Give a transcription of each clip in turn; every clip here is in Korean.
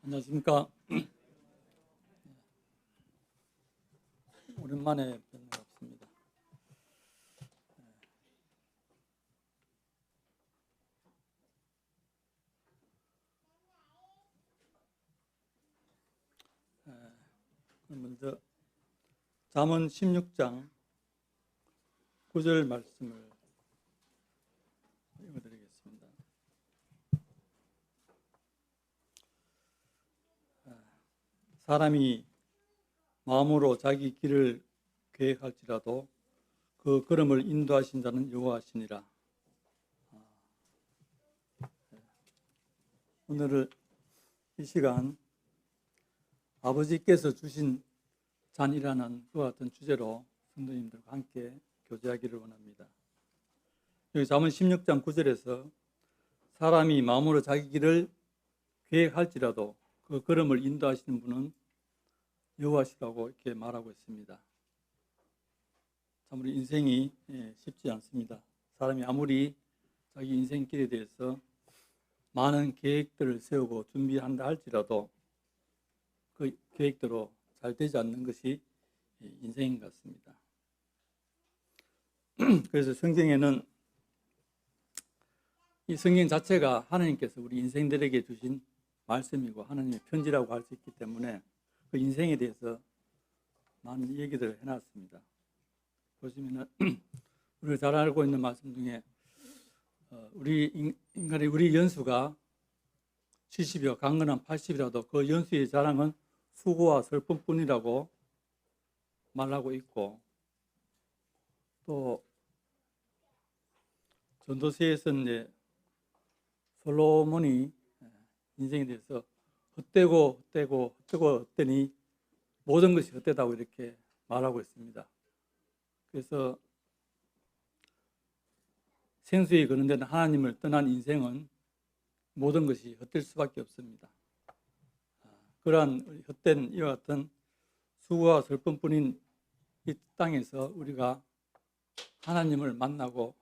안녕하십니까. 오랜만에 뵙는 것 같습니다. 먼저 잠언 16장 9절 말씀을 읽어드리겠습니다. 사람이 마음으로 자기 길을 계획할지라도 그 걸음을 인도하신 자는 여호와시니라. 오늘 이 시간 아버지께서 주신 잔이라는 그와 같은 주제로 성도님들과 함께 교제하기를 원합니다. 여기 잠언 16장 9절에서 사람이 마음으로 자기 길을 계획할지라도 그 걸음을 인도하시는 분은 여호와시라고 이렇게 말하고 있습니다. 참 우리 인생이 쉽지 않습니다. 사람이 아무리 자기 인생길에 대해서 많은 계획들을 세우고 준비한다 할지라도 그 계획대로 잘 되지 않는 것이 인생인 것 같습니다. 그래서 성경에는 이 성경 자체가 하나님께서 우리 인생들에게 주신 말씀이고 하나님의 편지라고 할 수 있기 때문에 그 인생에 대해서 많은 얘기들을 해놨습니다. 보시면은 우리가 잘 알고 있는 말씀 중에 우리 인간의 우리 연수가 70여 강건한 80이라도 그 연수의 자랑은 수고와 슬픔뿐이라고 말하고 있고, 또 전도서에서는 이제 솔로몬이 인생에 대해서 헛되니 모든 것이 헛되다고 이렇게 말하고 있습니다. 그래서 생수에 거론되는 하나님을 떠난 인생은 모든 것이 헛될 수밖에 없습니다. 그러한 헛된 이와 같은 수고와 슬픔뿐인 이 땅에서 우리가 하나님을 만나고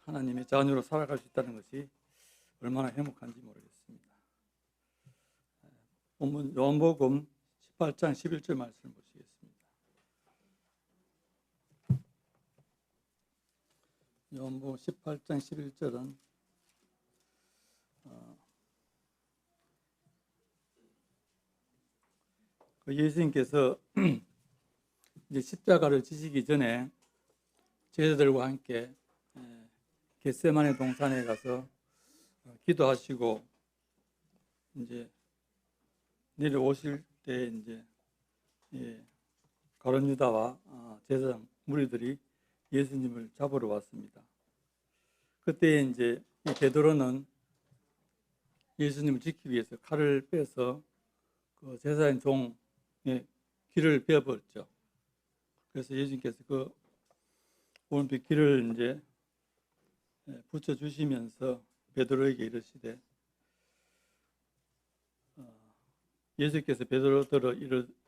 하나님의 자녀로 살아갈 수 있다는 것이 얼마나 행복한지 모르겠습니다. 본문 요한복음 18장 11절 말씀을 보시겠습니다. 요한복음 18장 11절은 예수님께서 이제 십자가를 지시기 전에 제자들과 함께 겟세마네 동산에 가서 기도하시고 이제 내려오실 때 이제 가룟 유다와 제사장 무리들이 예수님을 잡으러 왔습니다. 그때 이제 이 베드로는 예수님을 지키기 위해서 칼을 빼서 그 제사장 종의 귀를 베어버렸죠. 그래서 예수님께서 그 오른쪽 귀를 이제 붙여주시면서 베드로에게 이르시되, 예수께서 베드로더러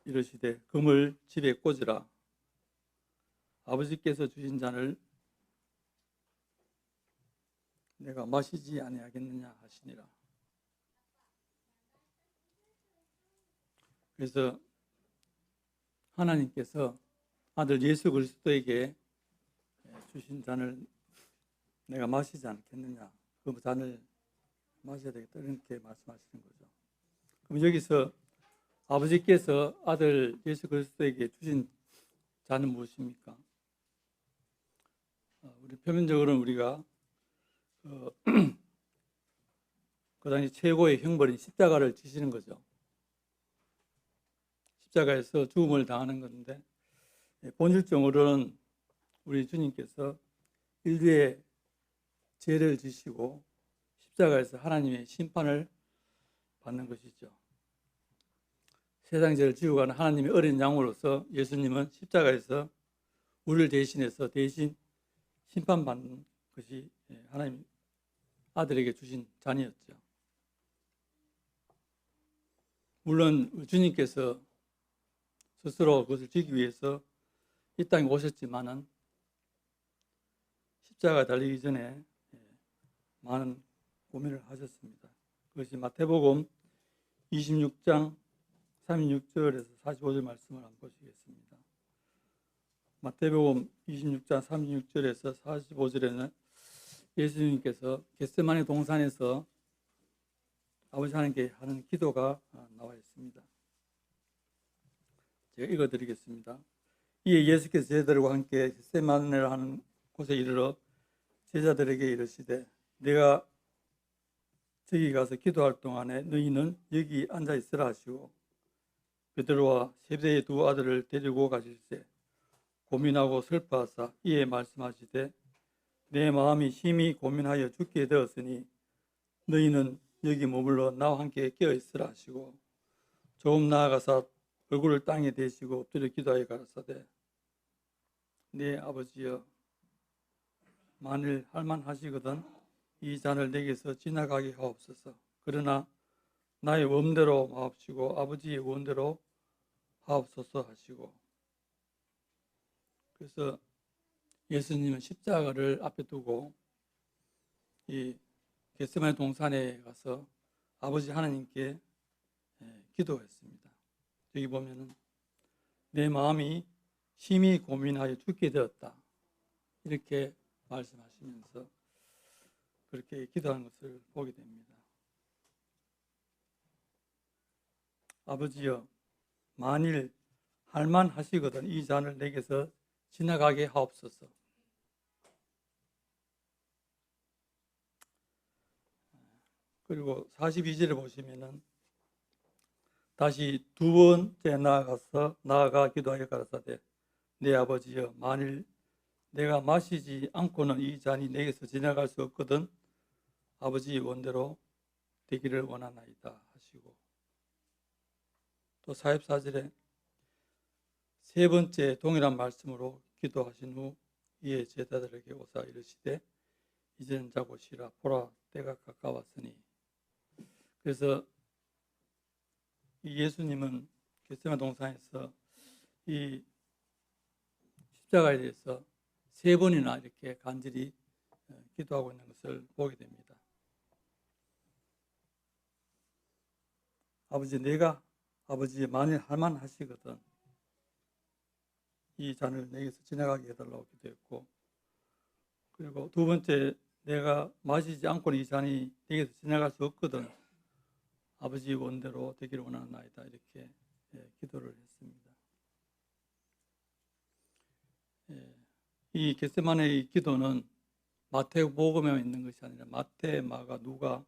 이르시되 금을 집에 꽂으라. 아버지께서 주신 잔을 내가 마시지 아니하겠느냐 하시니라. 그래서 하나님께서 아들 예수 그리스도에게 주신 잔을 내가 마시지 않겠느냐, 그 잔을 마셔야 되겠다, 이렇게 말씀하시는 거죠. 그럼 여기서 아버지께서 아들 예수 그리스도에게 주신 잔은 무엇입니까? 우리 표면적으로는 우리가 그 당시 최고의 형벌인 십자가를 지시는 거죠. 십자가에서 죽음을 당하는 건데, 본질적으로는 우리 주님께서 인류의 죄를 지시고 십자가에서 하나님의 심판을 받는 것이죠. 세상 죄를 지고 가는 하나님의 어린 양으로서 예수님은 십자가에서 우리를 대신해서 대신 심판받는 것이 하나님 아들에게 주신 잔이었죠. 물론 주님께서 스스로 그것을 지기 위해서 이 땅에 오셨지만은 십자가에 달리기 전에 많은 고민을 하셨습니다. 그것이 마태복음 26장 36절에서 45절 말씀을 한번 보시겠습니다. 마태복음 26장 36절에서 45절에는 예수님께서 겟세마네 동산에서 아버지 하나님께 하는 기도가 나와 있습니다. 제가 읽어드리겠습니다. 이에 예수께서 제자들과 함께 겟세마네를 하는 곳에 이르러 제자들에게 이르시되 내가 저기 가서 기도할 동안에 너희는 여기 앉아 있으라 하시고 베드로와 세베대의 두 아들을 데리고 가실새 고민하고 슬퍼하사 이에 말씀하시되 내 마음이 심히 고민하여 죽게 되었으니 너희는 여기 머물러 나와 함께 깨어 있으라 하시고 조금 나아가사 얼굴을 땅에 대시고 엎드려 기도하여 가라사대 내 아버지여 만일 할만하시거든 이 잔을 내게서 지나가게 하옵소서. 그러나 나의 원대로 마옵시고 아버지의 원대로 하옵소서 하시고, 그래서 예수님은 십자가를 앞에 두고 이 겟세마네 동산에 가서 아버지 하나님께 기도했습니다. 여기 보면은 내 마음이 심히 고민하여 죽게 되었다 이렇게 말씀하시면서 그렇게 기도하는 것을 보게 됩니다. 아버지여 만일 할만하시거든 이 잔을 내게서 지나가게 하옵소서. 그리고 42절에 보시면은 다시 두 번째 나아가 기도하여 가라사대 내 아버지여 만일 내가 마시지 않고는 이 잔이 내게서 지나갈 수 없거든 아버지의 원대로 되기를 원하나이다 하시고, 또 44절에 세 번째 동일한 말씀으로 기도하신 후 이에 제자들에게 오사 이르시되 이제는 자고 쉬라 보라 때가 가까웠으니. 그래서 이 예수님은 겟세마네 동산에서 이 십자가에 대해서 세 번이나 이렇게 간절히 기도하고 있는 것을 보게 됩니다. 아버지 만일 할만하시거든 이 잔을 내게서 지나가게 해달라고 기도했고, 그리고 두 번째 내가 마시지 않고는 이 잔이 내게서 지나갈 수 없거든 아버지 원대로 되기를 원하나이다 이렇게 기도를 했습니다. 이 겟세마네의 기도는 마태복음에 있는 것이 아니라 마태, 마가, 누가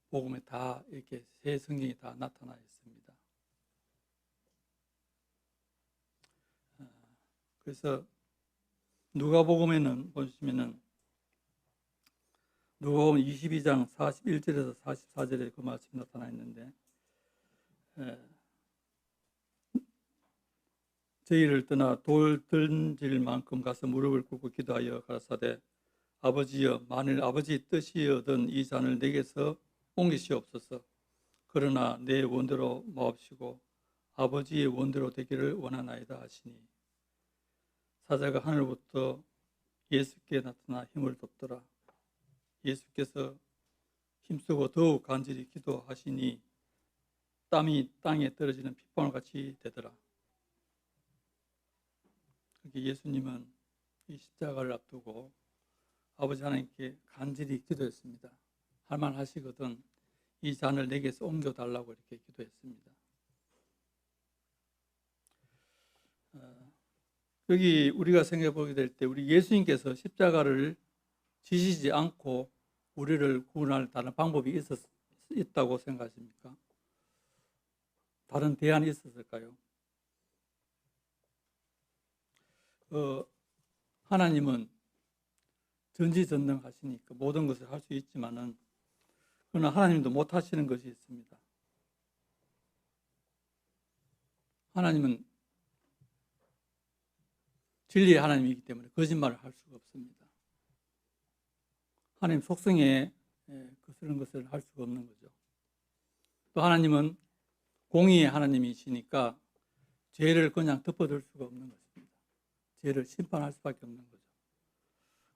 복음에 다 이렇게 세 성경이 다 나타나 있습니다. 그래서 누가복음에는 보시면은 누가복음 22장 41절에서 44절에 그 말씀이 나타나 있는데 저희를 떠나 돌 던질 만큼 가서 무릎을 꿇고 기도하여 가라사대 아버지여 만일 아버지의 뜻이여든 이 잔을 내게서 옮기시옵소서. 그러나 내 원대로 마옵시고 아버지의 원대로 되기를 원하나이다 하시니 사자가 하늘부터 예수께 나타나 힘을 돕더라. 예수께서 힘쓰고 더욱 간절히 기도하시니 땀이 땅에 떨어지는 핏방울 같이 되더라. 그렇게 예수님은 이 십자가를 앞두고 아버지 하나님께 간절히 기도했습니다. 할만하시거든 이 잔을 내게서 옮겨달라고 이렇게 기도했습니다. 여기 우리가 생각해 보게 될 때 우리 예수님께서 십자가를 지시지 않고 우리를 구원할 다른 방법이 있다고 생각하십니까? 다른 대안이 있었을까요? 하나님은 전지전능하시니까 모든 것을 할 수 있지만은 그러나 하나님도 못 하시는 것이 있습니다. 하나님은 진리의 하나님이기 때문에 거짓말을 할 수가 없습니다. 하나님 속성에 그런 것을 할 수가 없는 거죠. 또 하나님은 공의의 하나님이시니까 죄를 그냥 덮어둘 수가 없는 것입니다. 죄를 심판할 수밖에 없는 거죠.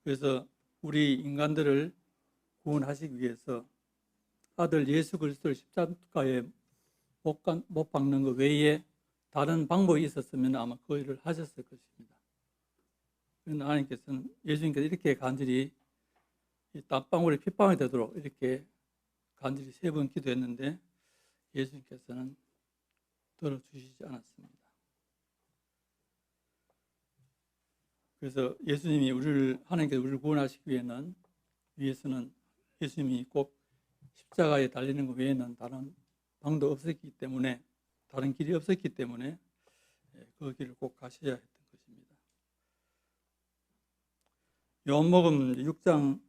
그래서 우리 인간들을 구원하시기 위해서 아들 예수 그리스도를 십자가에 못 박는 것 외에 다른 방법이 있었으면 아마 그 일을 하셨을 것입니다. 그런데 하나님께서는 예수님께서 이렇게 간절히 땀방울이 핏방울이 되도록 이렇게 간절히 3번 기도했는데 예수님께서는 들어주시지 않았습니다. 그래서 하나님께서 우리를 구원하시기 위해서는 예수님이 꼭 십자가에 달리는 것 외에는 다른 방도 없었기 때문에, 다른 길이 없었기 때문에 그 길을 꼭 가셔야 했던 것입니다. 요한복음 6장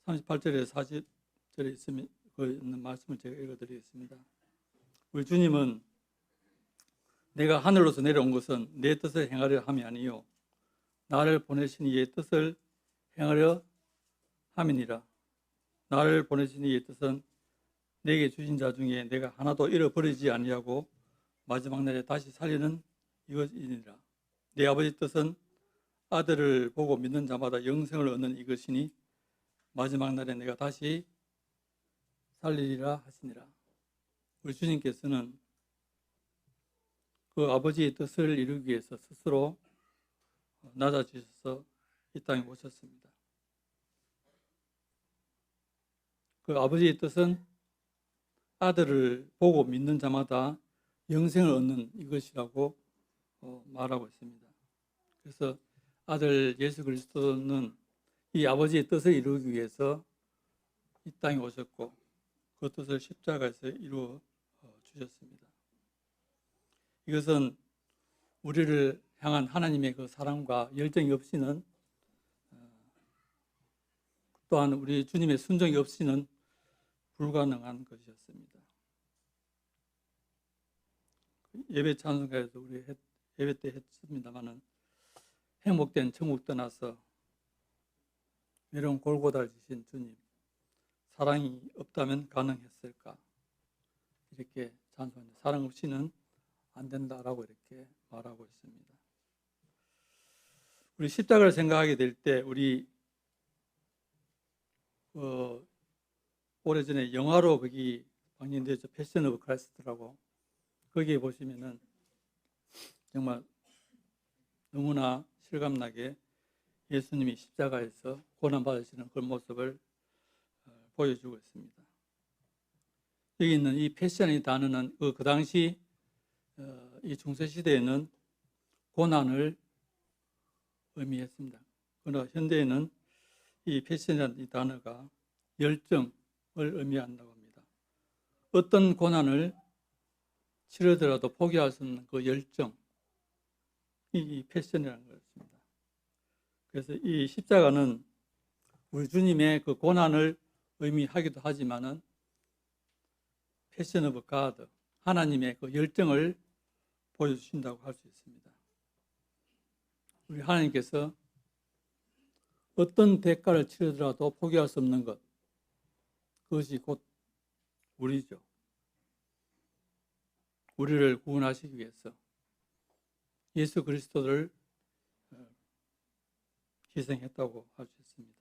38절에서 40절에 있는 말씀을 제가 읽어드리겠습니다. 우리 주님은 내가 하늘로서 내려온 것은 내 뜻을 행하려 함이 아니요 나를 보내신 이의 뜻을 행하려 함이니라. 나를 보내신 이의 뜻은 내게 주신 자 중에 내가 하나도 잃어버리지 아니하고 마지막 날에 다시 살리는 이것이니라. 내 아버지 뜻은 아들을 보고 믿는 자마다 영생을 얻는 이것이니 마지막 날에 내가 다시 살리리라 하시니라. 우리 주님께서는 그 아버지의 뜻을 이루기 위해서 스스로 낮아지셔서 이 땅에 오셨습니다. 그 아버지의 뜻은 아들을 보고 믿는 자마다 영생을 얻는 이것이라고 말하고 있습니다. 그래서 아들 예수 그리스도는 이 아버지의 뜻을 이루기 위해서 이 땅에 오셨고 그 뜻을 십자가에서 이루어 주셨습니다. 이것은 우리를 향한 하나님의 그 사랑과 열정이 없이는, 또한 우리 주님의 순종이 없이는 불가능한 것이었습니다. 예배 찬송가에도 우리 예배 때 했습니다마는 행복된 천국 떠나서 외로운 골고다를 지신 주님, 사랑이 없다면 가능했을까? 이렇게 찬송합니다. 사랑 없이는 안 된다라고 이렇게 말하고 있습니다. 우리 십자가를 생각하게 될 때 우리 오래전에 영화로 거기 방영되었죠. 패션 오브 크라이스트라고. 거기에 보시면은 정말 너무나 실감나게 예수님이 십자가에서 고난받으시는 그 모습을 보여주고 있습니다. 여기 있는 이 패션의 단어는 그 당시 이 중세시대에는 고난을 의미했습니다. 그러나 현대에는 이 패션이라는 이 단어가 열정을 의미한다고 합니다. 어떤 고난을 치르더라도 포기할 수 없는 그 열정, 이 패션이라는 것입니다. 그래서 이 십자가는 우리 주님의 그 고난을 의미하기도 하지만은 패션 오브 가드, 하나님의 그 열정을 보여주신다고 할 수 있습니다. 우리 하나님께서 어떤 대가를 치르더라도 포기할 수 없는 것, 그것이 곧 우리죠. 우리를 구원하시기 위해서 예수 그리스도를 희생했다고 할 수 있습니다.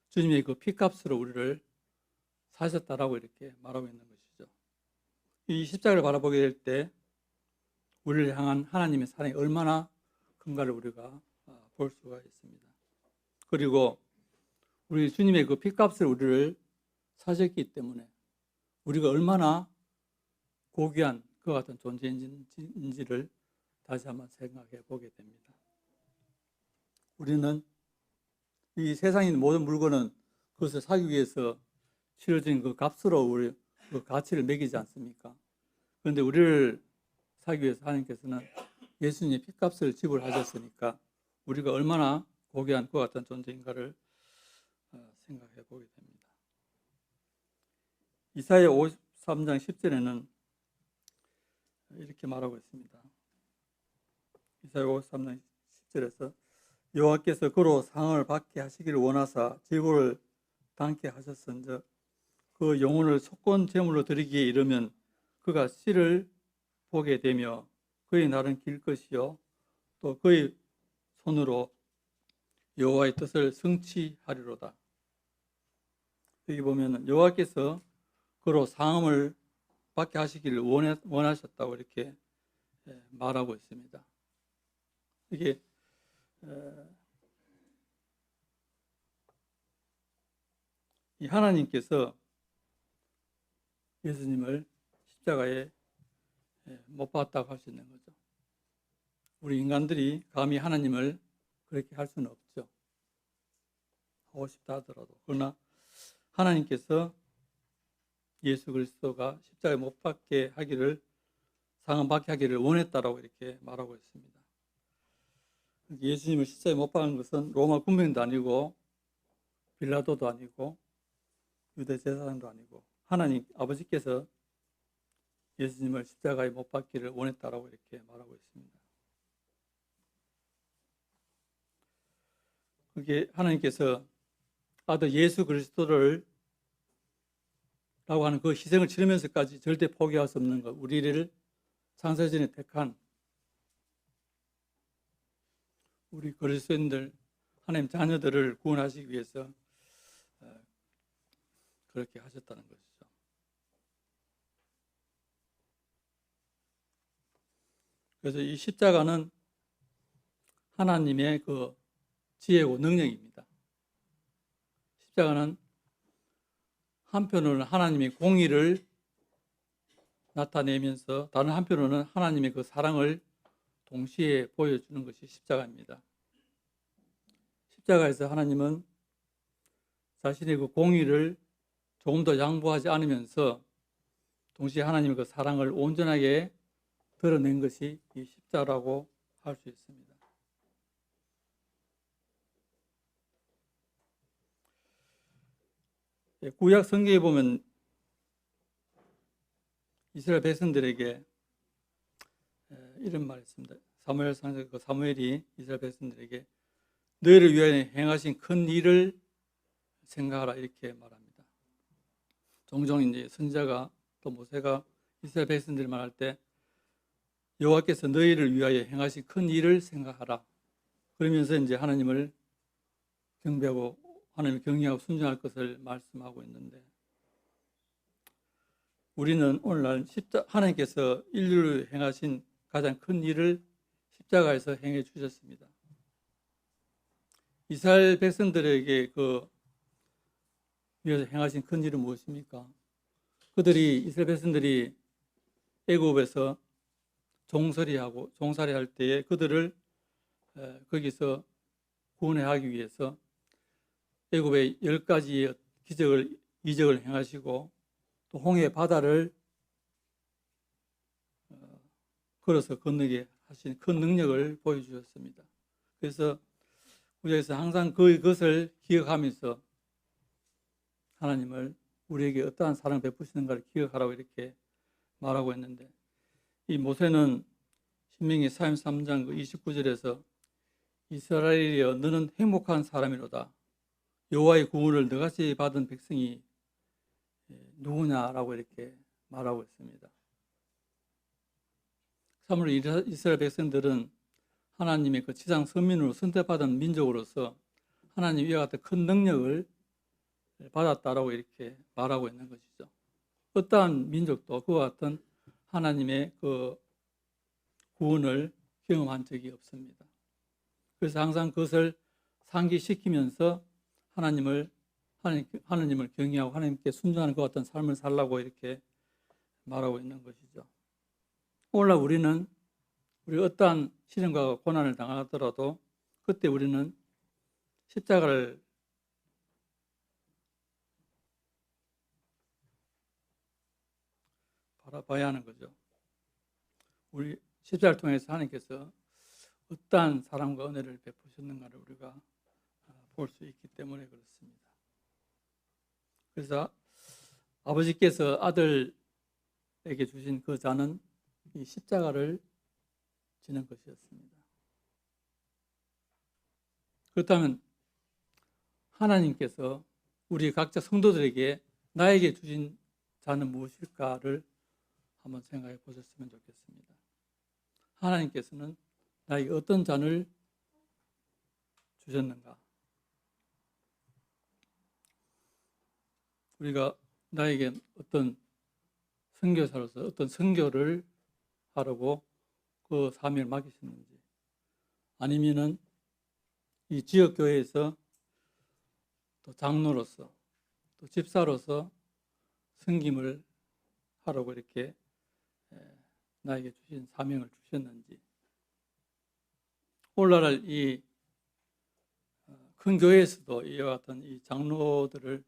주님의 그 피값으로 우리를 사셨다라고 이렇게 말하고 있는 것이죠. 이 십자가를 바라보게 될 때 우리를 향한 하나님의 사랑이 얼마나 큰가를 우리가 볼 수가 있습니다. 그리고 우리 주님의 그 피값을 우리를 사셨기 때문에 우리가 얼마나 고귀한 그와 같은 존재인지를 다시 한번 생각해 보게 됩니다. 우리는 이 세상에 있는 모든 물건은 그것을 사기 위해서 치러진 그 값으로 우리 그 가치를 매기지 않습니까? 그런데 우리를 사기 위해서 하나님께서는 예수님의 피값을 지불하셨으니까 우리가 얼마나 고귀한 그와 같은 존재인가를 생각해 보게 됩니다. 이사야 53장 10절에는 이렇게 말하고 있습니다. 이사야 53장 10절에서 여호와께서 그로 상을 받게 하시기를 원하사 제고를 당케 하셨은즉 그 영혼을 속건 제물로 드리기에 이르면 그가 씨를 보게 되며 그의 날은 길 것이요 또 그의 손으로 여호와의 뜻을 성취하리로다. 여기 보면 여호와께서 그로 상음을 받게 하시기를 원하셨다고 이렇게 말하고 있습니다. 이게 이 하나님께서 예수님을 십자가에 못 박았다고 할 수 있는 거죠. 우리 인간들이 감히 하나님을 그렇게 할 수는 없죠. 하고 싶다 하더라도. 그러나 하나님께서 예수 그리스도가 십자가에 못 박게 하기를, 상흔 받게 하기를 원했다라고 이렇게 말하고 있습니다. 예수님을 십자가에 못 박은 것은 로마 군병도 아니고 빌라도도 아니고 유대 제사장도 아니고 하나님 아버지께서 예수님을 십자가에 못 박기를 원했다라고 이렇게 말하고 있습니다. 그게 하나님께서 아들 예수 그리스도를 라고 하는 그 희생을 치르면서까지 절대 포기할 수 없는 것, 우리를 창세전에 택한 우리 그리스도인들, 하나님 자녀들을 구원하시기 위해서 그렇게 하셨다는 것이죠. 그래서 이 십자가는 하나님의 그 지혜고 능력입니다. 십자가는 한편으로는 하나님의 공의를 나타내면서 다른 한편으로는 하나님의 그 사랑을 동시에 보여주는 것이 십자가입니다. 십자가에서 하나님은 자신의 그 공의를 조금 더 양보하지 않으면서 동시에 하나님의 그 사랑을 온전하게 드러낸 것이 이 십자가라고 할 수 있습니다. 구약 성경에 보면 이스라엘 백성들에게 이런 말이 있습니다. 사무엘상에서 그 사무엘이 이스라엘 백성들에게 너희를 위하여 행하신 큰 일을 생각하라 이렇게 말합니다. 종종 이제 선지자가 또 모세가 이스라엘 백성들이 말할 때 여호와께서 너희를 위하여 행하신 큰 일을 생각하라. 그러면서 이제 하나님을 경배하고 하나님을 경외하고 순종할 것을 말씀하고 있는데 우리는 오늘날 하나님께서 인류를 행하신 가장 큰 일을 십자가에서 행해 주셨습니다. 이스라엘 백성들에게 그 위해서 행하신 큰 일은 무엇입니까? 이스라엘 백성들이 애굽에서 종살이할 때에 그들을 거기서 구원하기 위해서 애굽의 10가지의 이적을 행하시고 또 홍해 바다를 걸어서 건너게 하신 큰 능력을 보여주셨습니다. 그래서 구약에서 항상 그것을 기억하면서 하나님을 우리에게 어떠한 사랑을 베푸시는가를 기억하라고 이렇게 말하고 있는데 이 모세는 신명기 33장 29절에서 이스라엘이여 너는 행복한 사람이로다. 여호와의 구원을 너같이 받은 백성이 누구냐라고 이렇게 말하고 있습니다. 참으로 이스라엘 백성들은 하나님의 그 지상 선민으로 선택받은 민족으로서 하나님 이와 같은 큰 능력을 받았다라고 이렇게 말하고 있는 것이죠. 어떠한 민족도 그와 같은 하나님의 그 구원을 경험한 적이 없습니다. 그래서 항상 그것을 상기시키면서 하나님을 경외하고 하나님께 순종하는 것 같은 삶을 살라고 이렇게 말하고 있는 것이죠. 오늘날 우리 어떠한 시련과 고난을 당하더라도 그때 우리는 십자가를 바라봐야 하는 거죠. 우리 십자가를 통해서 하나님께서 어떠한 사랑과 은혜를 베푸셨는가를 우리가 볼 수 있기 때문에 그렇습니다. 그래서 아버지께서 아들에게 주신 그 자는 이 십자가를 지는 것이었습니다. 그렇다면 하나님께서 우리 각자 성도들에게 나에게 주신 자는 무엇일까를 한번 생각해 보셨으면 좋겠습니다. 하나님께서는 나에게 어떤 잔을 주셨는가? 우리가 나에게 어떤 선교사로서 어떤 선교를 하라고 그 사명을 맡기셨는지, 아니면은 이 지역 교회에서 또 장로로서 또 집사로서 섬김을 하라고 이렇게 나에게 주신 사명을 주셨는지, 오늘날 이 큰 교회에서도 이와 같은 이 장로들을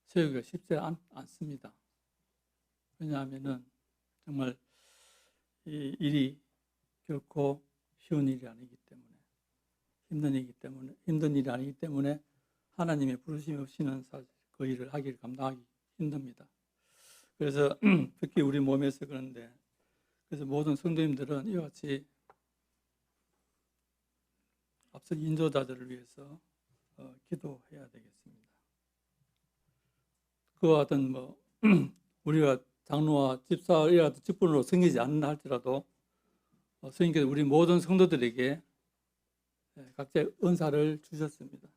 세우기가 쉽지 않습니다. 왜냐하면은 정말 이 일이 결코 쉬운 일이 아니기 때문에, 힘든 일이 아니기 때문에 하나님의 부르심 없이는 사실 그 일을 하기를 감당하기 힘듭니다. 그래서 특히 우리 몸에서 그런데, 그래서 모든 성도님들은 이와 같이 앞서 인도자들을 위해서 기도해야 되겠습니다. 그와 같은 우리가 장로와 집사 이와 같은 직분으로 섬기지 않는다 할지라도 선생님께서 우리 모든 성도들에게 각자의 은사를 주셨습니다.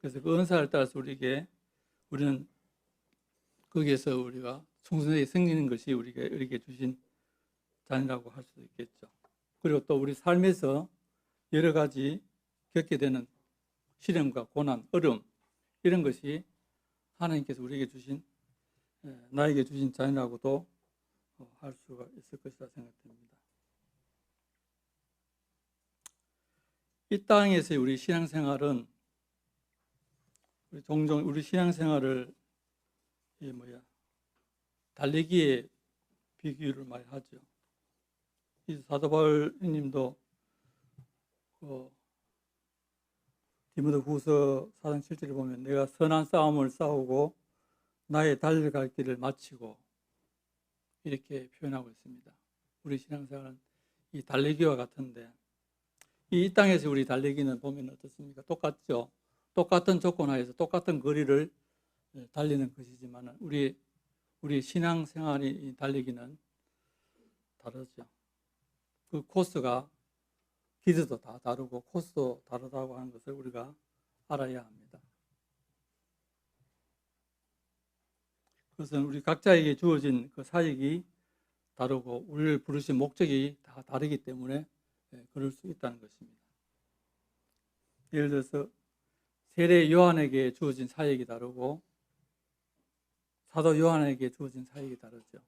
그래서 그 은사를 따라서 우리는 거기에서 우리가 충성하게 섬기는 것이 우리에게 주신 자녀라고 할 수 있겠죠. 그리고 또 우리 삶에서 여러 가지 겪게 되는 시련과 고난, 어려움, 이런 것이 하나님께서 나에게 주신 자녀라고도 할 수가 있을 것이라 생각됩니다. 이 땅에서의 우리 신앙생활은 종종 우리 신앙생활을 달리기에 비교를 많이 하죠. 이 사도 바울님도 디모데후서 4장 7절에 보면 내가 선한 싸움을 싸우고 나의 달려갈 길을 마치고 이렇게 표현하고 있습니다. 우리 신앙생활은 이 달리기와 같은데, 이 땅에서 우리 달리기는 보면 어떻습니까? 똑같죠. 똑같은 조건 하에서 똑같은 거리를 달리는 것이지만 우리 신앙생활이 달리기는 다르죠. 그 코스가 길이도 다 다르고 코스도 다르다고 하는 것을 우리가 알아야 합니다. 그것은 우리 각자에게 주어진 그 사역이 다르고 우리를 부르신 목적이 다 다르기 때문에 그럴 수 있다는 것입니다. 예를 들어서 세례 요한에게 주어진 사역이 다르고 사도 요한에게 주어진 사역이 다르죠.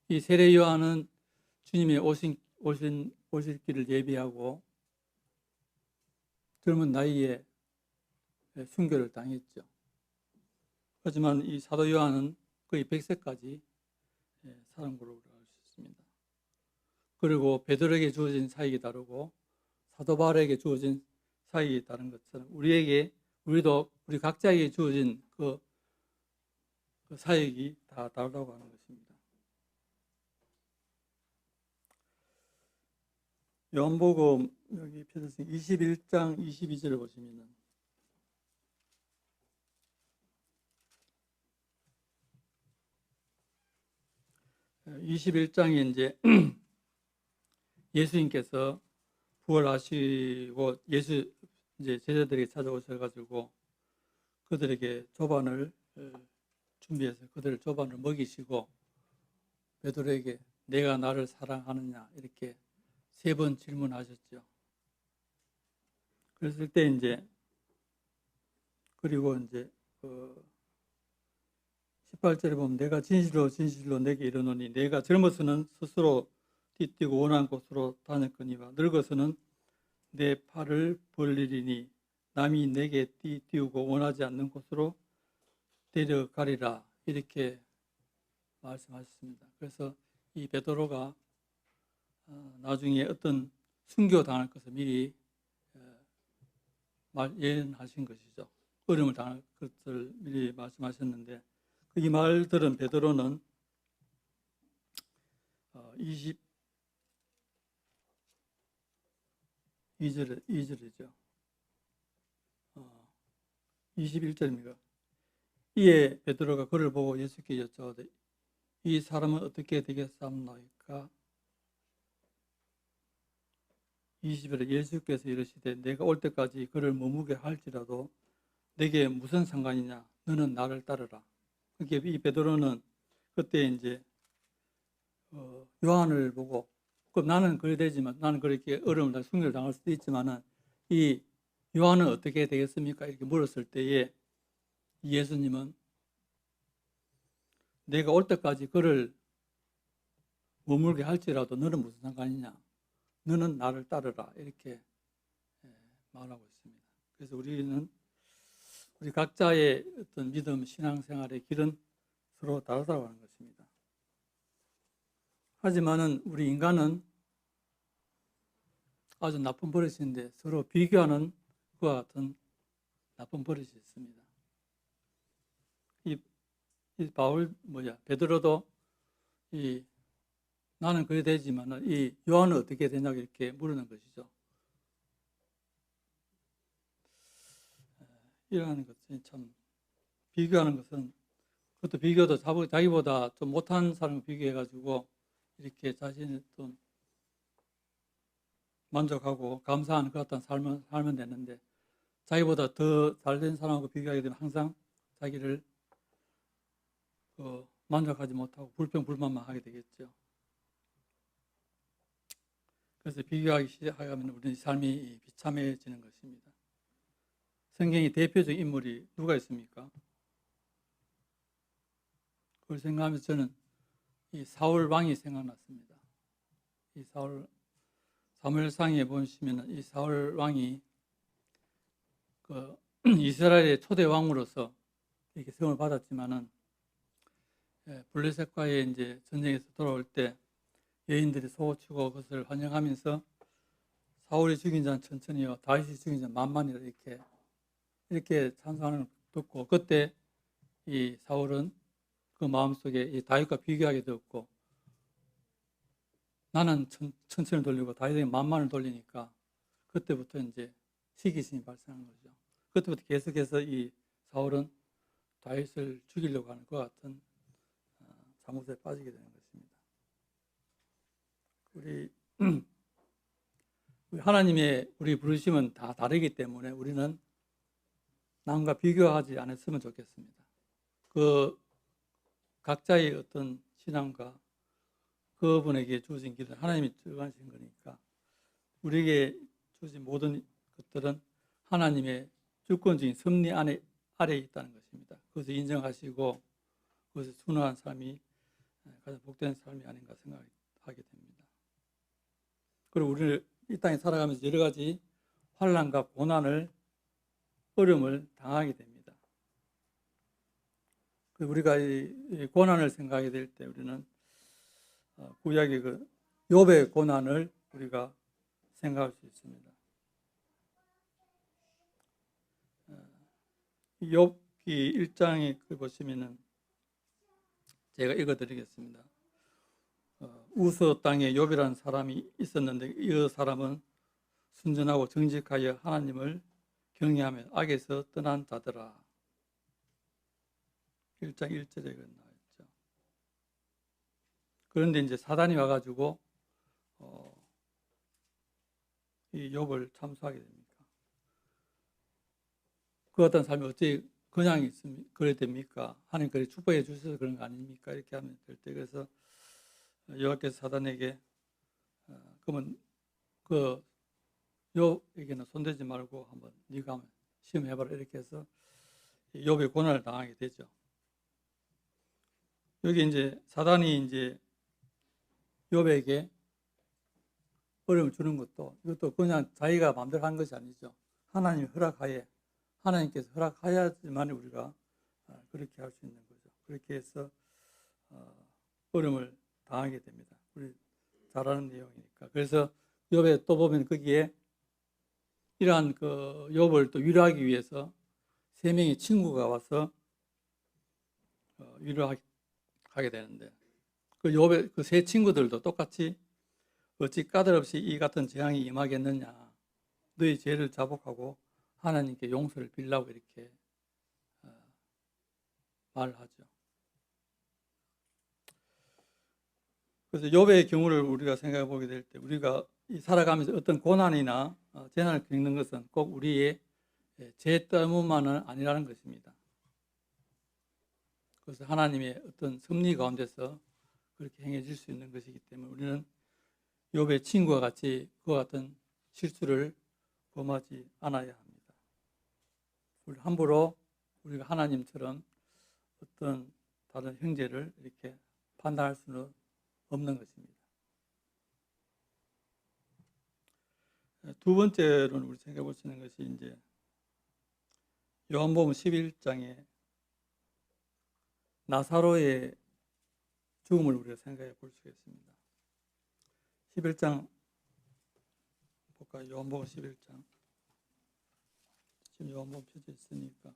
이 세례 요한은 주님의 오실 길을 예비하고 젊은 나이에 순교를 당했죠. 하지만 이 사도 요한은 거의 100세까지 사는 걸로 알 수 있습니다. 그리고 베드로에게 주어진 사역이 다르고 사도 바울에게 주어진 사역이 다른 것처럼 우리 각자에게 주어진 그 사역이 다 다르다고 하는 것입니다. 요한복음 여기 21장 22절을 보시면은 21장에 이제 예수님께서 부활하시고 이제 제자들에게 찾아오셔가지고 그들에게 조반을 준비해서 그들을 조반을 먹이시고 베드로에게 내가 나를 사랑하느냐 이렇게 3번 질문하셨죠. 그랬을 때 이제 그리고 이제 18절에 보면 내가 진실로 내게 이르노니 내가 젊어서는 스스로 띠뛰고 원하는 곳으로 다녔거니와 늙어서는 내 팔을 벌리리니 남이 내게 띠우고 원하지 않는 곳으로 데려가리라 이렇게 말씀하셨습니다. 그래서 이 베드로가 나중에 어떤 순교당할 것을 미리 예언하신 것이죠. 어려움을 당할 것을 미리 말씀하셨는데 이 말 들은 베드로는 22절이죠. 21절입니다. 이에 베드로가 그를 보고 예수께 여쭤오되 이 사람은 어떻게 되겠사옵나이까? 20절에 예수께서 이르시되 내가 올 때까지 그를 머무게 할지라도 내게 무슨 상관이냐? 너는 나를 따르라. 그게 이 베드로는 그때 이제 요한을 보고 그럼 나는 그래 되지만 나는 그렇게 어려움을 다 숭배를 당할 수도 있지만은 이 요한은 어떻게 되겠습니까? 이렇게 물었을 때에 예수님은 내가 올 때까지 그를 머물게 할지라도 너는 무슨 상관이냐? 너는 나를 따르라. 이렇게 말하고 있습니다. 그래서 우리 각자의 어떤 믿음, 신앙생활의 길은 서로 다르다고 하는 것입니다. 하지만은 우리 인간은 아주 나쁜 버릇인데 서로 비교하는 그와 같은 나쁜 버릇이 있습니다. 이 베드로도 나는 그래 되지만 이 요한은 어떻게 되냐고 이렇게 물으는 것이죠. 이러한 것은 참 비교하는 것은 그것도 비교도 자기보다 좀 못한 사람을 비교해가지고 이렇게 자신을 좀 만족하고 감사하는 것 같은 삶을 살면 되는데 자기보다 더 잘된 사람하고 비교하게 되면 항상 자기를 만족하지 못하고 불평불만만 하게 되겠죠. 그래서 비교하기 시작하면 우리 삶이 비참해지는 것입니다. 성경의 대표적 인물이 누가 있습니까? 그걸 생각하면서 저는 이 사울 왕이 생각났습니다. 이 사무엘상에 보시면 이 사울 왕이 이스라엘의 초대 왕으로서 이렇게 성을 받았지만은 블레셋과의 이제 전쟁에서 돌아올 때 여인들이 소고치고 그것을 환영하면서 사울이 죽인 자는 천천히요, 다윗이 죽인 자는 만만이라 이렇게 찬송하는 걸 듣고 그때 이 사울은 그 마음속에 이 다윗과 비교하게 되었고 나는 천천히 돌리고 다윗에게 만만을 돌리니까 그때부터 이제 시기심이 발생한 거죠. 그때부터 계속해서 이 사울은 다윗을 죽이려고 하는 것 같은 잘못에 빠지게 되는 것입니다. 우리 하나님의 우리 부르심은 다 다르기 때문에 우리는 남과 비교하지 않았으면 좋겠습니다. 그 각자의 어떤 신앙과 그분에게 주어진 길은 하나님이 주관하신 거니까 우리에게 주어진 모든 것들은 하나님의 주권적인 섭리 아래에 있다는 것입니다. 그것을 인정하시고 그것을 순응한 삶이 가장 복된 삶이 아닌가 생각하게 됩니다. 그리고 우리는 이 땅에 살아가면서 여러 가지 환난과 고난을 어려움을 당하게 됩니다. 우리가 이 고난을 생각하게 될 때 우리는 구약의 그 욥의 고난을 우리가 생각할 수 있습니다. 욥기 1장에 보시면은 제가 읽어드리겠습니다. 우스 땅에 욥이라는 사람이 있었는데 이 사람은 순전하고 정직하여 하나님을 경외하며 악에서 떠난 자더라. 1장 1절에 나와있죠. 그런데 이제 사단이 와가지고 이 욥을 참수하게 됩니까? 그 어떤 삶이 어찌 그냥 그래 됩니까? 하나님 그래 축복해 주셔서 그런 거 아닙니까? 이렇게 하면 될 때 그래서 여호와께서 사단에게 그러면 그 욥에게는 손대지 말고 한번 네가 한번 시험해봐라 이렇게 해서 욥의 고난을 당하게 되죠. 여기 이제 사단이 이제 욥에게 어려움을 주는 것도 이것도 그냥 자기가 마음대로 한 것이 아니죠. 하나님이 허락하에 하나님께서 허락하야지만 우리가 그렇게 할 수 있는 거죠. 그렇게 해서 어려움을 당하게 됩니다. 우리 잘 아는 내용이니까. 그래서 욥에 또 보면 거기에 이러한 그 욥을 또 위로하기 위해서 세 명의 친구가 와서 위로하게 되는데 그 욥의 그 세 친구들도 똑같이 어찌 까닭없이 이 같은 재앙이 임하겠느냐, 너희 죄를 자복하고 하나님께 용서를 빌라고 이렇게 말을 하죠. 그래서 욥의 경우를 우리가 생각해 보게 될 때 우리가 살아가면서 어떤 고난이나 재난을 겪는 것은 꼭 우리의 죄 때문만은 아니라는 것입니다. 그것은 하나님의 어떤 섭리 가운데서 그렇게 행해질 수 있는 것이기 때문에 우리는 욥의 친구와 같이 그와 같은 실수를 범하지 않아야 합니다. 함부로 우리가 하나님처럼 어떤 다른 형제를 이렇게 판단할 수는 없는 것입니다. 두 번째로는 우리 생각해 볼 수 있는 것이 이제 요한복음 11장에 나사로의 죽음을 우리가 생각해 볼 수 있습니다. 11장 볼까요? 요한복음 11장. 지금 요한복음 펴져 있으니까.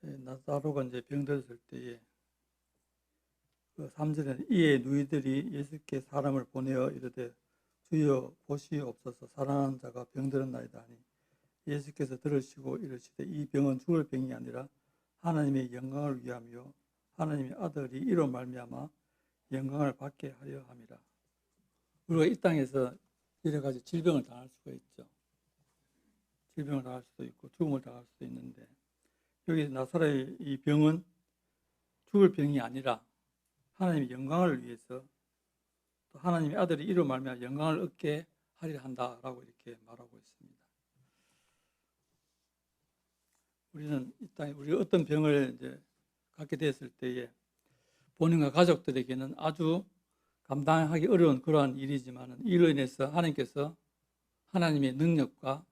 나사로가 이제 병들었을 때에 그 3절에 이에 누이들이 예수께 사람을 보내어 이르되 주여 보시옵소서 살아나는 자가 병들었나이다 하니 예수께서 들으시고 이르시되 이 병은 죽을 병이 아니라 하나님의 영광을 위하며 하나님의 아들이 이로 말미암아 영광을 받게 하려 함이라. 우리가 이 땅에서 여러 가지 질병을 당할 수가 있죠. 질병을 당할 수도 있고 죽음을 당할 수도 있는데 여기 나사로의 이 병은 죽을 병이 아니라 하나님의 영광을 위해서 또 하나님의 아들이 이로 말미암아 영광을 얻게 하려 한다라고 이렇게 말하고 있습니다. 우리는 이 땅에 우리가 어떤 병을 이제 갖게 됐을 때에 본인과 가족들에게는 아주 감당하기 어려운 그러한 일이지만 이로 인해서 하나님께서 하나님의 능력과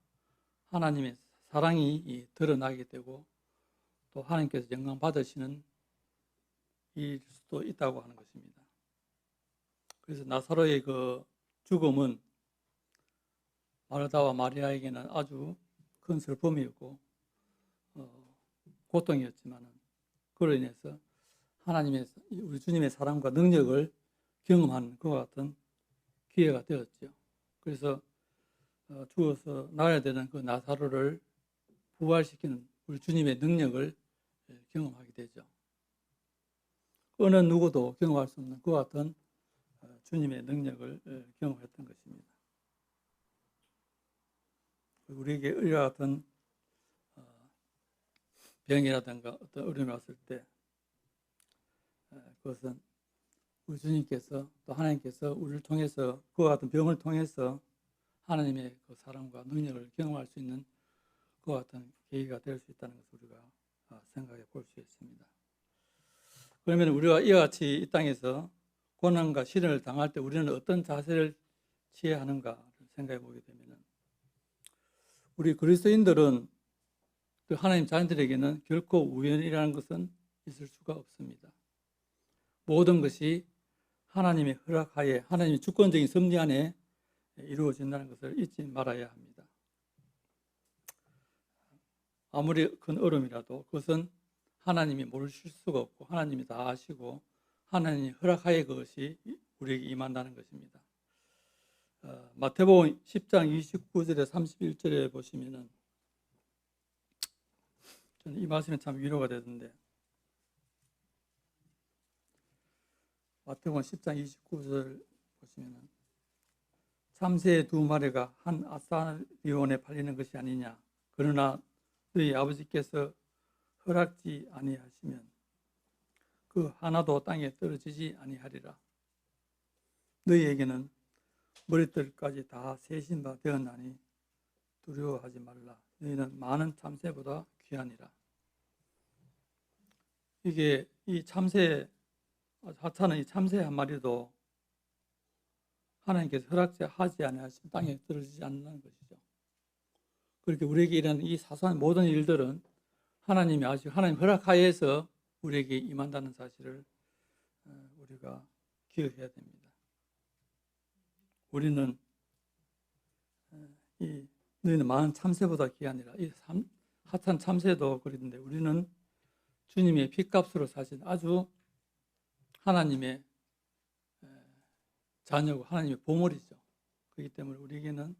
하나님의 사랑이 드러나게 되고 또 하나님께서 영광 받으시는 일 수도 있다고 하는 것입니다. 그래서 나사로의 그 죽음은 마르다와 마리아에게는 아주 큰 슬픔이었고 고통이었지만 그로 인해서 하나님의 우리 주님의 사랑과 능력을 경험하는 그와 같은 기회가 되었죠. 그래서 죽어서 나가야 되는 그 나사로를 부활시키는 우리 주님의 능력을 경험하게 되죠. 어느 누구도 경험할 수 없는 그와 같은 주님의 능력을 경험했던 것입니다. 우리에게 이와 같은 병이라든가 어떤 어려움이 왔을 때 그것은 우리 주님께서 또 하나님께서 우리를 통해서 그와 같은 병을 통해서 하나님의 그 사랑과 능력을 경험할 수 있는 그와 같은 계기가 될 수 있다는 것을 우리가 생각해 볼 수 있습니다. 그러면 우리가 이와 같이 이 땅에서 고난과 시련을 당할 때 우리는 어떤 자세를 취해야 하는가 생각해 보게 되면 우리 그리스도인들은 또 하나님 자녀들에게는 결코 우연이라는 것은 있을 수가 없습니다. 모든 것이 하나님의 허락하에 하나님의 주권적인 섭리 안에 이루어진다는 것을 잊지 말아야 합니다. 아무리 큰 어려움이라도 그것은 하나님이 모르실 수가 없고 하나님이 다 아시고 하나님의 허락하에 그것이 우리에게 임한다는 것입니다. 마태복음 10장 29절에 31절에 보시면은 저는 이 말씀이 참 위로가 되던데 마태복음 10장 29절 보시면은 참새 두 마리가 한 아사리온에 팔리는 것이 아니냐 그러나 너희 아버지께서 허락지 아니하시면 그 하나도 땅에 떨어지지 아니하리라. 너희에게는 머리털까지 다 세신 바 되었나니 두려워하지 말라. 너희는 많은 참새보다 귀하니라. 이게 이 참새 하찮은 이 참새 한 마리도 하나님께서 허락하지 아니하시면 땅에 떨어지지 않는 것이죠. 그렇게 우리에게 일어나는 이 사소한 모든 일들은 하나님이 아시고 하나님 허락하에서 우리에게 임한다는 사실을 우리가 기억해야 됩니다. 우리는 너희는 많은 참새보다 귀하니라. 이 하찮은 참새도 그런데 우리는 주님의 핏값으로 사신 아주 하나님의 자녀고 하나님의 보물이죠. 그렇기 때문에 우리에게는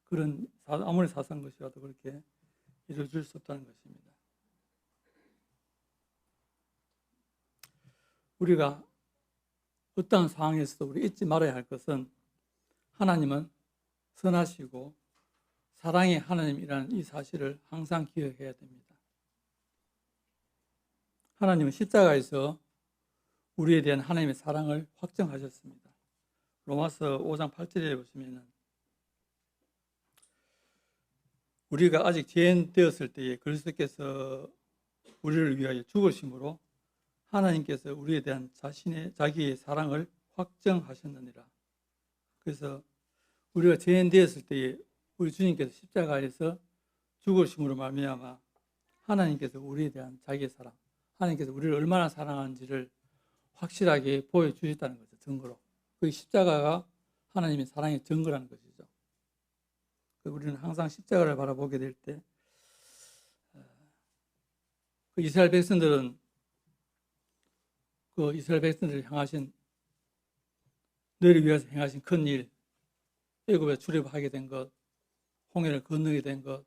그런 아무리 사소한 것이라도 그렇게 이루어질 수 없다는 것입니다. 우리가 어떠한 상황에서도 우리 잊지 말아야 할 것은 하나님은 선하시고 사랑의 하나님이라는 이 사실을 항상 기억해야 됩니다. 하나님은 십자가에서 우리에 대한 하나님의 사랑을 확정하셨습니다. 로마서 5장 8절에 보시면은 우리가 아직 죄인 되었을 때에 그리스도께서 우리를 위하여 죽으심으로 하나님께서 우리에 대한 자기의 사랑을 확정하셨느니라. 그래서 우리가 죄인 되었을 때에 우리 주님께서 십자가에서 죽으심으로 말미암아 하나님께서 우리에 대한 자기의 사랑, 하나님께서 우리를 얼마나 사랑하는지를 확실하게 보여주셨다는 거죠. 증거로. 그 십자가가 하나님의 사랑의 증거라는 것이죠. 우리는 항상 십자가를 바라보게 될 때 그 이스라엘 백성들은 그 이스라엘 백성들을 향하신 너희를 위해서 행하신 큰 일, 애굽에 출애굽하게 된 것, 홍해를 건너게 된 것,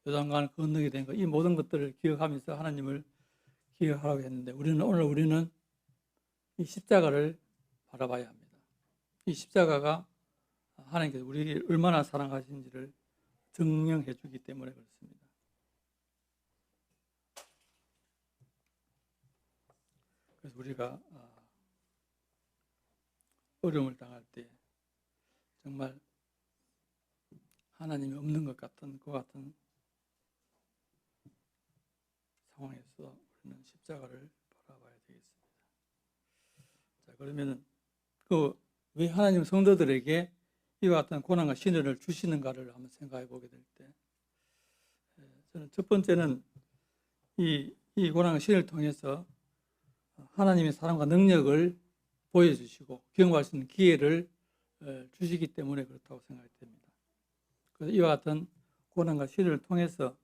요단강을 건너게 된 것, 이 모든 것들을 기억하면서 하나님을 기억하라고 했는데 오늘 우리는 이 십자가를 바라봐야 합니다. 이 십자가가 하나님께서 우리를 얼마나 사랑하시는지를 증명해 주기 때문에 그렇습니다. 그래서 우리가 어려움을 당할 때 정말 하나님이 없는 것 같은 그 같은 상황에서 우리는 십자가를 바라봐야 되겠습니다. 자, 그러면은 왜 하나님 성도들에게 이와 같은 고난과 시련을 주시는가를 한번 생각해 보게 될 때, 저는 첫 번째는 이 고난과 시련을 통해서 하나님의 사랑과 능력을 보여주시고 경험할 수 있는 기회를 주시기 때문에 그렇다고 생각이 됩니다. 그래서 이와 같은 고난과 시련을 통해서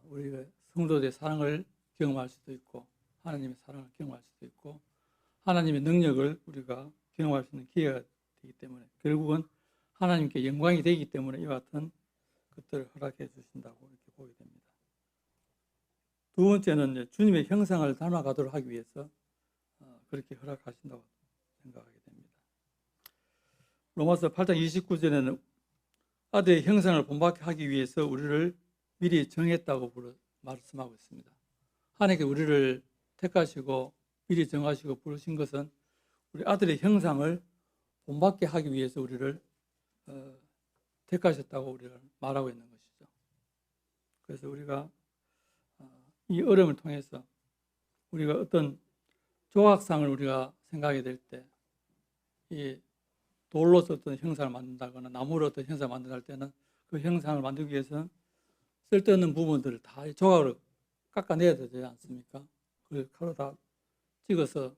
우리가 성도들의 사랑을 경험할 수도 있고 하나님의 사랑을 경험할 수도 있고 하나님의 능력을 우리가 경험할 수 있는 기회가 되기 때문에 결국은 하나님께 영광이 되기 때문에 이와 같은 것들을 허락해 주신다고 이렇게 보게 됩니다. 두 번째는 주님의 형상을 닮아가도록 하기 위해서 그렇게 허락하신다고 생각하게 됩니다. 로마서 8장 29절에는 아들의 형상을 본받게 하기 위해서 우리를 미리 정했다고 말씀하고 있습니다. 하나님께 우리를 택하시고 미리 정하시고 부르신 것은 우리 아들의 형상을 본받게 하기 위해서 우리를 택하셨다고 우리가 말하고 있는 것이죠. 그래서 우리가 이 어려움을 통해서 우리가 어떤 조각상을 우리가 생각하게 될 때 이 돌로서 어떤 형상을 만든다거나 나무로 어떤 형상을 만든다 할 때는 그 형상을 만들기 위해서는 쓸데없는 부분들을 다 조각으로 깎아내야 되지 않습니까? 그걸 칼로 다 찍어서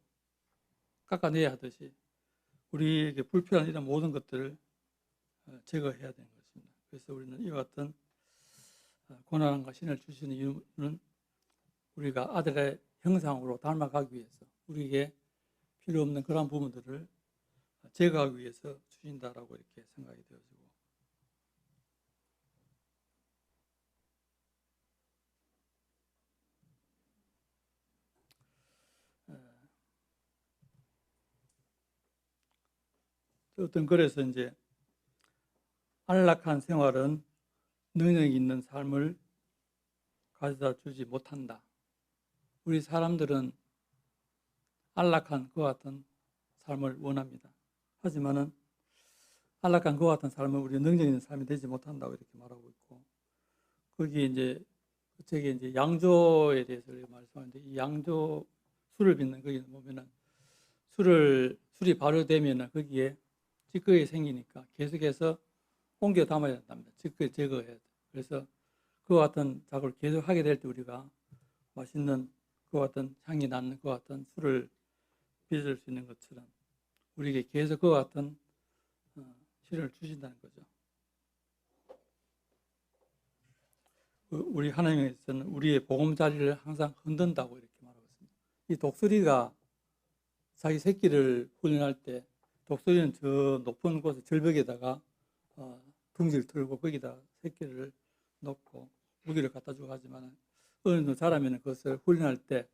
깎아내야 하듯이 우리에게 불필요한 이런 모든 것들을 제거해야 되는 것입니다. 그래서 우리는 이와 같은 고난과 신을 주시는 이유는 우리가 아들의 형상으로 닮아가기 위해서 우리에게 필요 없는 그런 부분들을 제거하기 위해서 주신다라고 이렇게 생각이 되어지고 어떤 글에서 이제 안락한 생활은 능력 있는 삶을 가져다 주지 못한다. 우리 사람들은 안락한 그와 같은 삶을 원합니다. 하지만은 안락한 그와 같은 삶은 우리 능력 있는 삶이 되지 못한다고 이렇게 말하고 있고 거기에 이제 책에 이제 양조에 대해서 말씀하는데 이 양조 술을 빚는 거기 보면은 술이 발효되면은 거기에 찌꺼기 생기니까 계속해서 옮겨 담아야 된답니다. 찌꺼기 제거해야 돼. 그래서 그와 같은 작업을 계속 하게 될 때 우리가 맛있는 그와 같은 향이 나는 그와 같은 술을 빚을 수 있는 것처럼 우리에게 계속 그와 같은 시련을 주신다는 거죠. 우리 하나님께서는 우리의 보금자리를 항상 흔든다고 이렇게 말하고 있습니다. 이 독수리가 자기 새끼를 훈련할 때 독수리는 저 높은 곳에 절벽에다가 둥지를 틀고 거기다 새끼를 놓고 무기를 갖다 주고 하지만 어느 정도 자라면 그것을 훈련할 때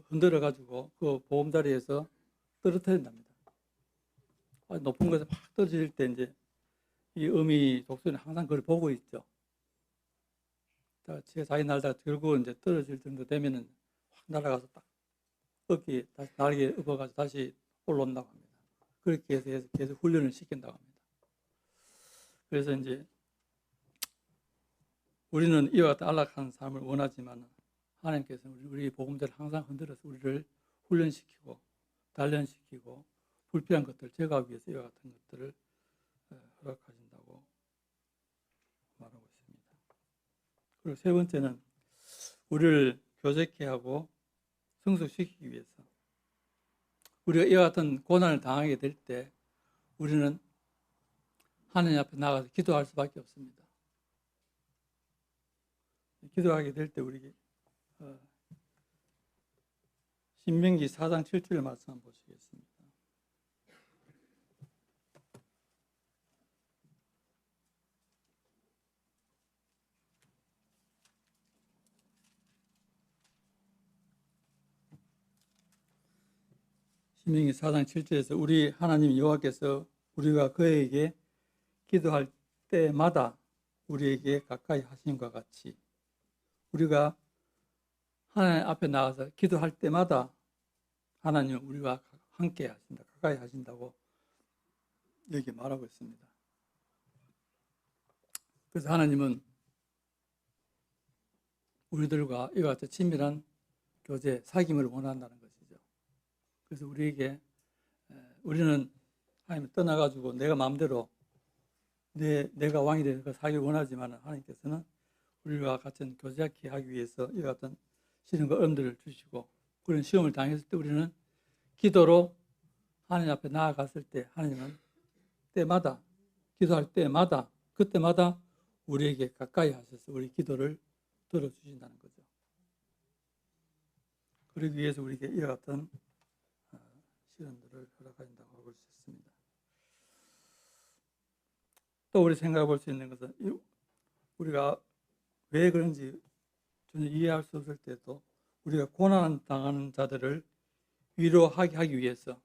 흔들어 가지고 그 보금자리에서 떨어뜨린답니다. 높은 곳에 막 떨어질 때 이제 이 어미 독수리는 항상 그걸 보고 있죠. 자기 날다가 결국은 이제 떨어질 정도 되면은 확 날아가서 딱 어깨에 다시 날개 업어가지고 다시 올라온다고 합니다. 그렇게 해서 계속 훈련을 시킨다고 합니다. 그래서 이제 우리는 이와 같은 안락한 삶을 원하지만 하나님께서는 우리 복음대로 항상 흔들어서 우리를 훈련시키고 단련시키고 불필요한 것들을 제거하기 위해서 이와 같은 것들을 허락하신다고 말하고 있습니다. 그리고 세 번째는 우리를 교제케 하고 성숙시키기 위해서 우리가 이와 같은 고난을 당하게 될 때 우리는 하나님 앞에 나가서 기도할 수밖에 없습니다. 기도하게 될 때 우리 신명기 4장 7절 말씀 한번 보시겠습니다. 신명기 4장 7절에서 우리 하나님 여호와께서 우리가 그에게 기도할 때마다 우리에게 가까이 하심과 같이 우리가 하나님 앞에 나가서 기도할 때마다 하나님은 우리와 함께 하신다, 가까이 하신다고 여기 말하고 있습니다. 그래서 하나님은 우리들과 이와 같은 친밀한 교제, 사귐을 원한다는 것이죠. 그래서 우리는 하나님을 떠나가지고 내가 마음대로 내가 왕이 되서 살기 원하지만 하나님께서는 우리와 같은 교제하게 하기 위해서 이와 같은 시련과 어려움들을 주시고 그런 시험을 당했을 때 우리는 기도로 하나님 앞에 나아갔을 때 하나님은 때마다 기도할 때마다 그때마다 우리에게 가까이 하셔서 우리 기도를 들어주신다는 거죠. 그러기 위해서 우리에게 이와 같은 시련들을 허락하신다고 볼 수 있습니다. 또 우리 생각해 볼 수 있는 것은 우리가 왜 그런지 전혀 이해할 수 없을 때도 우리가 고난 당하는 자들을 위로하게 하기 위해서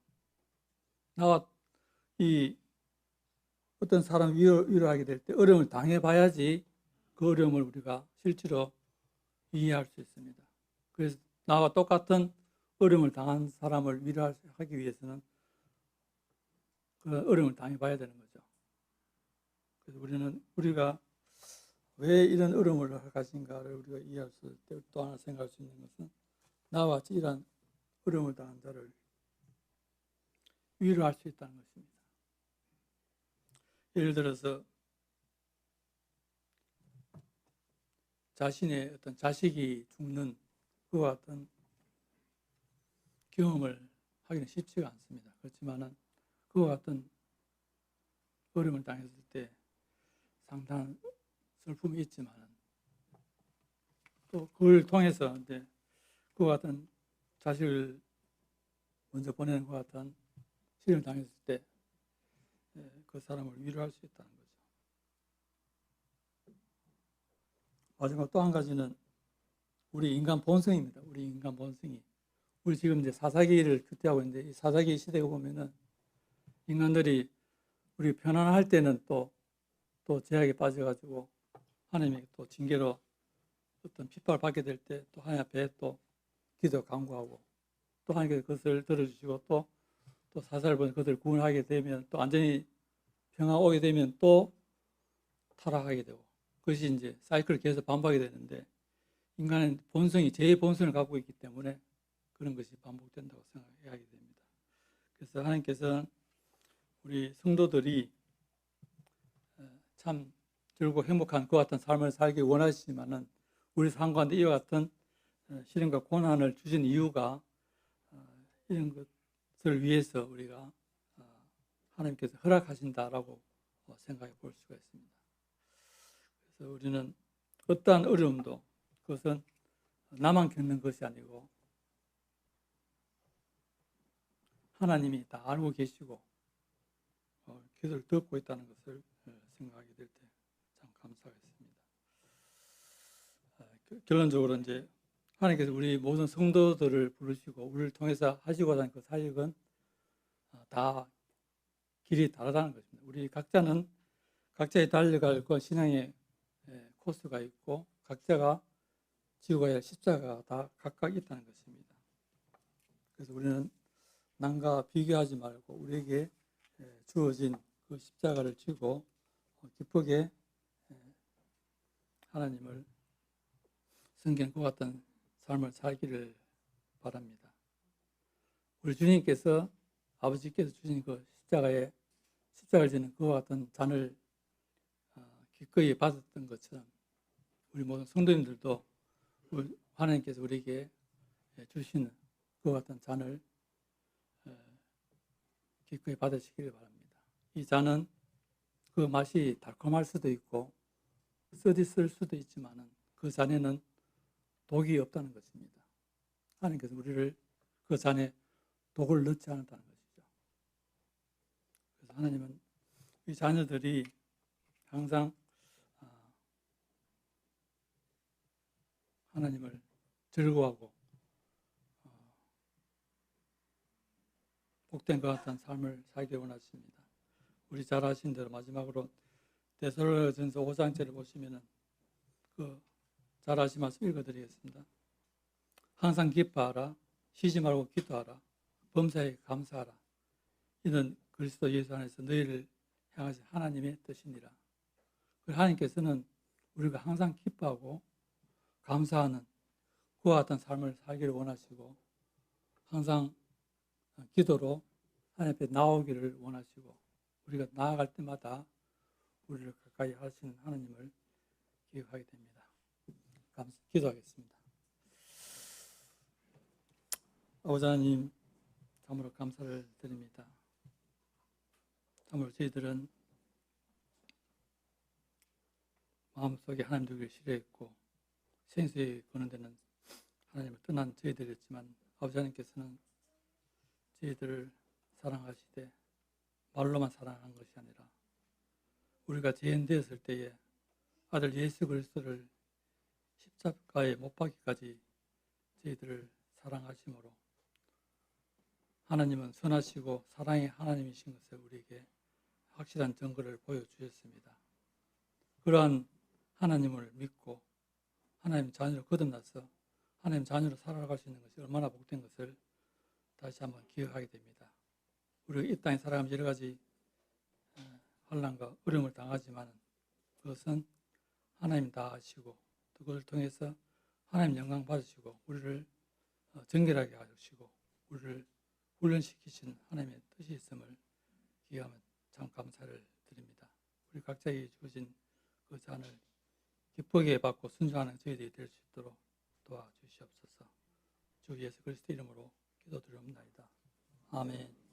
나와 어떤 사람 위로하게 될 때 어려움을 당해봐야지 그 어려움을 우리가 실제로 이해할 수 있습니다. 그래서 나와 똑같은 어려움을 당한 사람을 위로하기 위해서는 그 어려움을 당해봐야 되는 거죠. 그래서 우리가 왜 이런 어려움을 허락하신가를 우리가 이해할 수 있을 때 또 하나 생각할 수 있는 것은 나와 같이 이러한 어려움을 당한 자를 위로할 수 있다는 것입니다. 예를 들어서 자신의 어떤 자식이 죽는 그와 같은 경험을 하기는 쉽지가 않습니다. 그렇지만은 그와 같은 어려움을 당했을 때 상당한 슬픔이 있지만은 또 그걸 통해서 이제 그와 같은 자식을 먼저 보내는 것 같은 시련을 당했을 때 그 사람을 위로할 수 있다는 거죠. 마지막 또 한 가지는 우리 인간 본성입니다. 우리 인간 본성이. 우리 지금 이제 사사기를 규태하고 있는데 이 사사기 시대에 보면은 인간들이 우리 편안할 때는 또 제약에 빠져가지고 하나님에게 또 징계로 어떤 핍박을 받게 될 때 또 하나님 앞에 또 기도 간구하고 또 하나님께서 그것을 들어주시고 또 사사를 보내 그들을 구원하게 되면 또 완전히 평화 오게 되면 또 타락하게 되고 그것이 이제 사이클을 계속 반복하게 되는데 인간은 본성이 제 본성을 갖고 있기 때문에 그런 것이 반복된다고 생각하게 됩니다. 그래서 하나님께서는 우리 성도들이 참 즐겁고 행복한 그 같은 삶을 살기 원하시지만은 우리 삶 가운데 이와 같은 시련과 고난을 주신 이유가 이런 것을 위해서 우리가 하나님께서 허락하신다라고 생각해 볼 수가 있습니다. 그래서 우리는 어떠한 어려움도 그것은 나만 겪는 것이 아니고 하나님이 다 알고 계시고 기도를 듣고 있다는 것을 생각하게 될 때 참 감사가 있습니다. 결론적으로 이제 하나님께서 우리 모든 성도들을 부르시고 우리를 통해서 하시고자 하는 그 사역은 다 길이 다르다는 것입니다. 우리 각자는 각자의 달려갈 그 신앙의 코스가 있고 각자가 지고 가야 할 십자가가 다 각각 있다는 것입니다. 그래서 우리는 남과 비교하지 말고 우리에게 주어진 그 십자가를 지고 기쁘게 하나님을 섬기는 것 같은 삶을 살기를 바랍니다. 우리 주님께서 아버지께서 주신 그 십자가를 지는 그와 같은 잔을 기꺼이 받았던 것처럼 우리 모든 성도님들도 하나님께서 우리에게 주시는 그와 같은 잔을 기꺼이 받으시기를 바랍니다. 이 잔은 그 맛이 달콤할 수도 있고 쓰디쓸 수도 있지만 그 잔에는 독이 없다는 것입니다. 하나님께서 우리를 그 잔에 독을 넣지 않았다는 것이죠. 그래서 하나님은 이 자녀들이 항상 하나님을 즐거워하고 복된 것 같은 삶을 살기 원하십니다. 우리 잘 아신 대로 마지막으로 데살로니가전서 5장째를 보시면은 잘 아신 말씀 읽어드리겠습니다. 항상 기뻐하라, 쉬지 말고 기도하라, 범사에 감사하라. 이는 그리스도 예수 안에서 너희를 향하신 하나님의 뜻이니라. 하나님께서는 우리가 항상 기뻐하고 감사하는 그와 같은 삶을 살기를 원하시고 항상 기도로 하나님 앞에 나오기를 원하시고 우리가 나아갈 때마다 우리를 가까이 하시는 하나님을 기억하게 됩니다. 기도하겠습니다. 아버지 하나님, 참으로 감사를 드립니다. 참으로 저희들은 마음속에 하나님 되기를 싫어했고 생수에 거는 데는 하나님을 떠난 저희들이었지만 아버지 하나님께서는 저희들을 사랑하시되 말로만 사랑한 것이 아니라 우리가 죄인 되었을 때에 아들 예수 그리스도를 십자가에 못 박기까지 저희들을 사랑하심으로 하나님은 선하시고 사랑의 하나님이신 것을 우리에게 확실한 증거를 보여주셨습니다. 그러한 하나님을 믿고 하나님 자녀로 거듭나서 하나님 자녀로 살아갈 수 있는 것이 얼마나 복된 것을 다시 한번 기억하게 됩니다. 우리가 이 땅에 살아가면서 여러 가지 환난과 어려움을 당하지만 그것은 하나님 다 아시고 또 그걸 통해서 하나님 영광 받으시고 우리를 정결하게 하시고 우리를 훈련시키신 하나님의 뜻이 있음을 기억하면 참 감사를 드립니다. 우리 각자에게 주어진 그 잔을 기쁘게 받고 순종하는 저희들이 될 수 있도록 도와주시옵소서. 주 예수 그리스도 이름으로 기도드리옵나이다. 아멘.